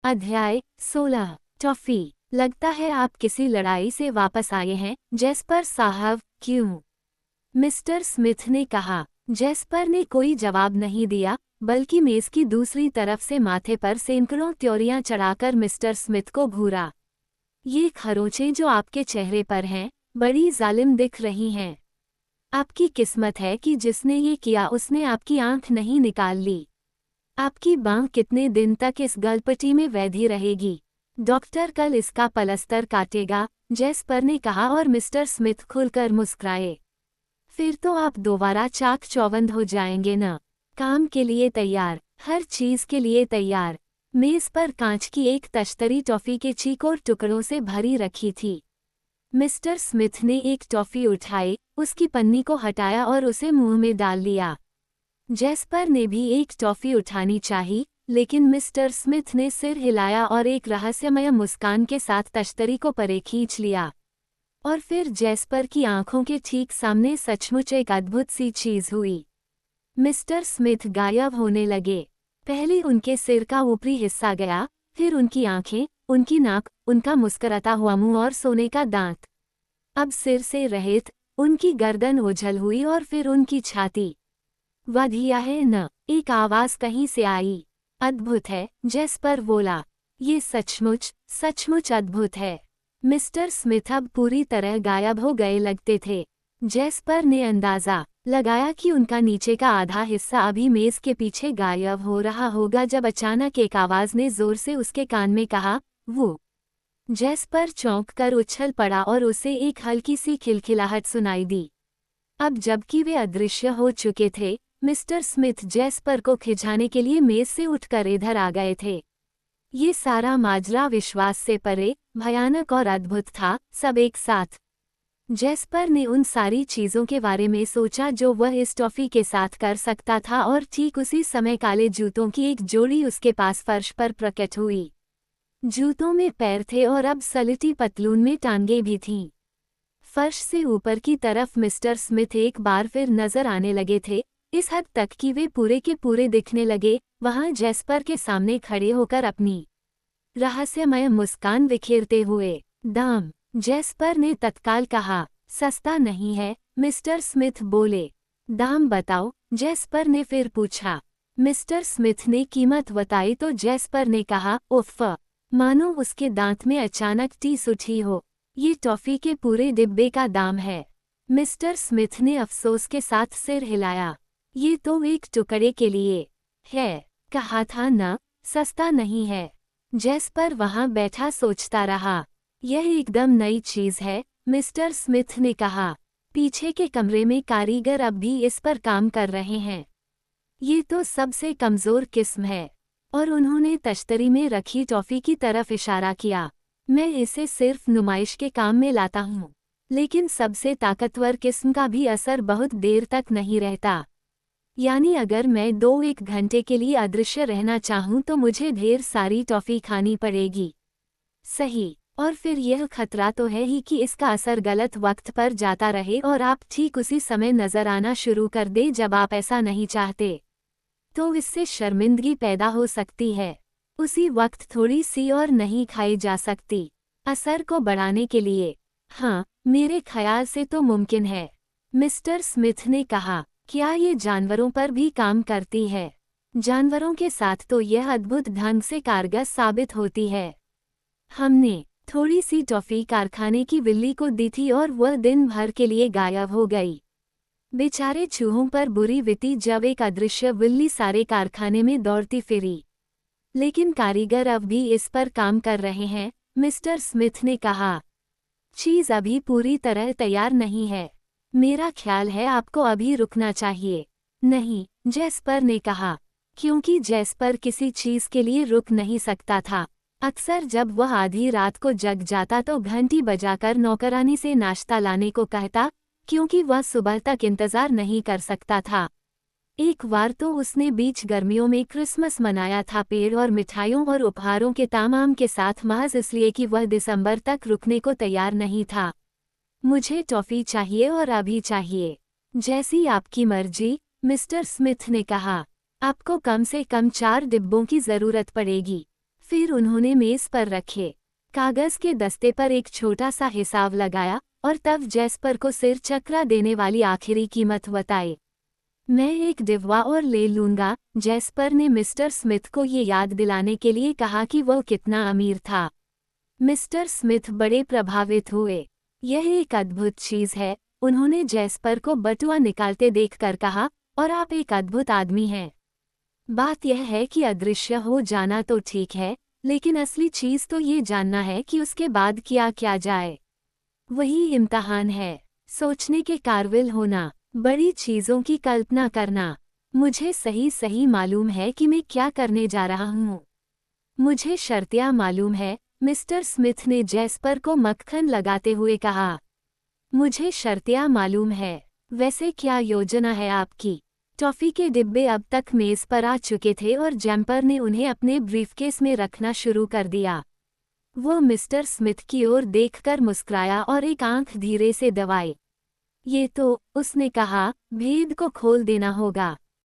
अध्याय 16। टॉफी। लगता है आप किसी लड़ाई से वापस आए हैं, जेस्पर साहब, क्यों? मिस्टर स्मिथ ने कहा। जेस्पर ने कोई जवाब नहीं दिया, बल्कि मेज की दूसरी तरफ से माथे पर सैकड़ों त्योरियां चढ़ाकर मिस्टर स्मिथ को घूरा। ये खरोंचें जो आपके चेहरे पर हैं, बड़ी जालिम दिख रही हैं। आपकी किस्मत है कि जिसने ये किया उसने आपकी आंख नहीं निकाल ली। आपकी बांह कितने दिन तक इस गलपटी में वैधी रहेगी? डॉक्टर कल इसका पलस्तर काटेगा, जेस्पर ने कहा और मिस्टर स्मिथ खुलकर मुस्कुराए। फिर तो आप दोबारा चाक चौबंद हो जाएंगे न? काम के लिए तैयार, हर चीज के लिए तैयार। मेज पर कांच की एक तश्तरी टॉफी के चीकोर टुकड़ों से भरी रखी थी। मिस्टर स्मिथ ने एक टॉफी उठाई, उसकी पन्नी को हटाया और उसे मुंह में डाल लिया। जेस्पर ने भी एक टॉफी उठानी चाही, लेकिन मिस्टर स्मिथ ने सिर हिलाया और एक रहस्यमय मुस्कान के साथ तश्तरी को परे खींच लिया। और फिर जेस्पर की आंखों के ठीक सामने सचमुच एक अद्भुत सी चीज हुई। मिस्टर स्मिथ गायब होने लगे। पहले उनके सिर का ऊपरी हिस्सा गया, फिर उनकी आंखें, उनकी नाक, उनका मुस्कुराता हुआ मुंह और सोने का दांत। अब सिर से रहित, उनकी गर्दन ओझल हुई और फिर उनकी छाती। वधिया है न? एक आवाज कहीं से आई। अद्भुत है, जेस्पर बोला। ये सचमुच सचमुच अद्भुत है। मिस्टर स्मिथ अब पूरी तरह गायब हो गए लगते थे। जेस्पर ने अंदाजा लगाया कि उनका नीचे का आधा हिस्सा अभी मेज के पीछे गायब हो रहा होगा जब अचानक एक आवाज ने जोर से उसके कान में कहा, वो। जेस्पर चौंक कर उछल पड़ा और उसे एक हल्की सी खिलखिलाहट सुनाई दी। अब जबकि वे अदृश्य हो चुके थे, मिस्टर स्मिथ जेस्पर को खिंचाने के लिए मेज से उठकर इधर आ गए थे। ये सारा माजरा विश्वास से परे, भयानक और अद्भुत था, सब एक साथ। जेस्पर ने उन सारी चीजों के बारे में सोचा जो वह इस टॉफी के साथ कर सकता था और ठीक उसी समय काले जूतों की एक जोड़ी उसके पास फर्श पर प्रकट हुई। जूतों में पैर थे और अब सलिटी पतलून में टांगे भी थीं। फर्श से ऊपर की तरफ मिस्टर स्मिथ एक बार फिर नजर आने लगे थे, इस हद तक कि वे पूरे के पूरे दिखने लगे, वहां जेस्पर के सामने खड़े होकर अपनी रहस्यमय मुस्कान बिखेरते हुए। दाम, जेस्पर ने तत्काल कहा। सस्ता नहीं है, मिस्टर स्मिथ बोले। दाम बताओ, जेस्पर ने फिर पूछा। मिस्टर स्मिथ ने कीमत बताई तो जेस्पर ने कहा, उफ़, मानो उसके दांत में अचानक टीस उठी हो। ये टॉफी के पूरे डिब्बे का दाम है। मिस्टर स्मिथ ने अफसोस के साथ सिर हिलाया। ये तो एक टुकड़े के लिए है, कहा था न, सस्ता नहीं है। जेस्पर वहां बैठा सोचता रहा। यह एकदम नई चीज है, मिस्टर स्मिथ ने कहा। पीछे के कमरे में कारीगर अब भी इस पर काम कर रहे हैं। ये तो सबसे कमजोर किस्म है। और उन्होंने तश्तरी में रखी टॉफी की तरफ इशारा किया। मैं इसे सिर्फ नुमाइश के काम में लाता हूँ, लेकिन सबसे ताकतवर किस्म का भी असर बहुत देर तक नहीं रहता। यानी अगर मैं 2-1 घंटे के लिए अदृश्य रहना चाहूँ तो मुझे ढेर सारी टॉफी खानी पड़ेगी। सही, और फिर यह खतरा तो है ही कि इसका असर गलत वक्त पर जाता रहे और आप ठीक उसी समय नजर आना शुरू कर दे जब आप ऐसा नहीं चाहते। तो इससे शर्मिंदगी पैदा हो सकती है। उसी वक्त थोड़ी सी और नहीं खाई जा सकती, असर को बढ़ाने के लिए। हाँ, मेरे ख्याल से तो मुमकिन है, मिस्टर स्मिथ ने कहा। क्या ये जानवरों पर भी काम करती है? जानवरों के साथ तो यह अद्भुत ढंग से कारगर साबित होती है। हमने थोड़ी सी टॉफी कारखाने की बिल्ली को दी थी और वह दिन भर के लिए गायब हो गई। बेचारे चूहों पर बुरी बीती जब एक अदृश्य बिल्ली सारे कारखाने में दौड़ती फिरी। लेकिन कारीगर अब भी इस पर काम कर रहे हैं, मिस्टर स्मिथ ने कहा। चीज अभी पूरी तरह तैयार नहीं है। मेरा ख्याल है आपको अभी रुकना चाहिए। नहीं, जेस्पर ने कहा, क्योंकि जेस्पर किसी चीज के लिए रुक नहीं सकता था। अक्सर जब वह आधी रात को जग जाता तो घंटी बजाकर नौकरानी से नाश्ता लाने को कहता, क्योंकि वह सुबह तक इंतजार नहीं कर सकता था। एक बार तो उसने बीच गर्मियों में क्रिसमस मनाया था पेड़ और मिठाइयों और उपहारों के तामाम के साथ, महज इसलिए कि वह दिसंबर तक रुकने को तैयार नहीं था। मुझे टॉफी चाहिए और अभी चाहिए। जैसी आपकी मर्जी, मिस्टर स्मिथ ने कहा। आपको कम से कम 4 डिब्बों की जरूरत पड़ेगी। फिर उन्होंने मेज पर रखे कागज के दस्ते पर एक छोटा सा हिसाब लगाया और तब जैस्पर को सिर चकरा देने वाली आखिरी कीमत बताई। मैं एक डिब्बा और ले लूंगा, जैस्पर ने मिस्टर स्मिथ को ये याद दिलाने के लिए कहा कि वो कितना अमीर था। मिस्टर स्मिथ बड़े प्रभावित हुए। यह एक अद्भुत चीज है, उन्होंने जैस्पर को बटुआ निकालते देखकर कहा, और आप एक अद्भुत आदमी हैं। बात यह है कि अदृश्य हो जाना तो ठीक है, लेकिन असली चीज तो ये जानना है कि उसके बाद क्या जाए। वही इम्तहान है, सोचने के काबिल होना, बड़ी चीजों की कल्पना करना। मुझे सही मालूम है कि मैं क्या करने जा रहा हूँ। मुझे शर्तिया मालूम है, मिस्टर स्मिथ ने जैस्पर को मक्खन लगाते हुए कहा। मुझे शर्तिया मालूम है। वैसे क्या योजना है आपकी? टॉफी के डिब्बे अब तक मेज पर आ चुके थे और जैम्पर ने उन्हें अपने ब्रीफकेस में रखना शुरू कर दिया। वो मिस्टर स्मिथ की ओर देखकर मुस्कुराया और एक आंख धीरे से दबाई। ये तो, उसने कहा, भेद को खोल देना होगा।